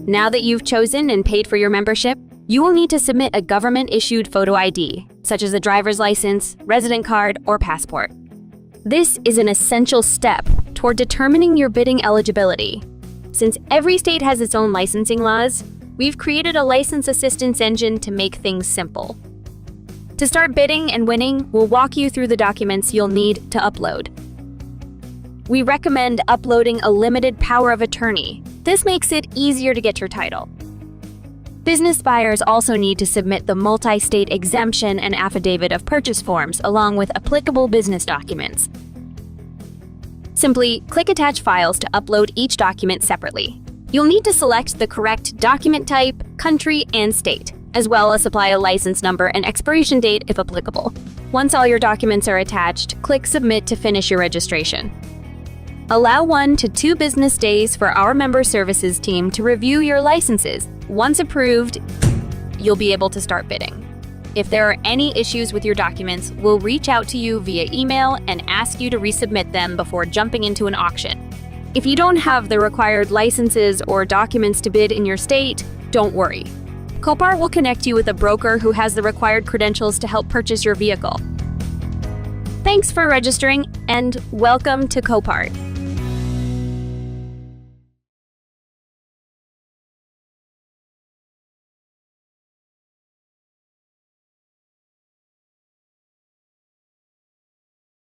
Now that you've chosen and paid for your membership, you will need to submit a government-issued photo ID, such as a driver's license, resident card, or passport. This is an essential step toward determining your bidding eligibility. Since every state has its own licensing laws, we've created a license assistance engine to make things simple. To start bidding and winning, we'll walk you through the documents you'll need to upload. We recommend uploading a limited power of attorney. This makes it easier to get your title. Business buyers also need to submit the multi-state exemption and affidavit of purchase forms along with applicable business documents. Simply click Attach Files to upload each document separately. You'll need to select the correct document type, country, and state, as well as supply a license number and expiration date if applicable. Once all your documents are attached, click Submit to finish your registration. Allow 1 to 2 business days for our member services team to review your licenses. Once approved, you'll be able to start bidding. If there are any issues with your documents, we'll reach out to you via email and ask you to resubmit them before jumping into an auction. If you don't have the required licenses or documents to bid in your state, don't worry. Copart will connect you with a broker who has the required credentials to help purchase your vehicle. Thanks for registering, and welcome to Copart.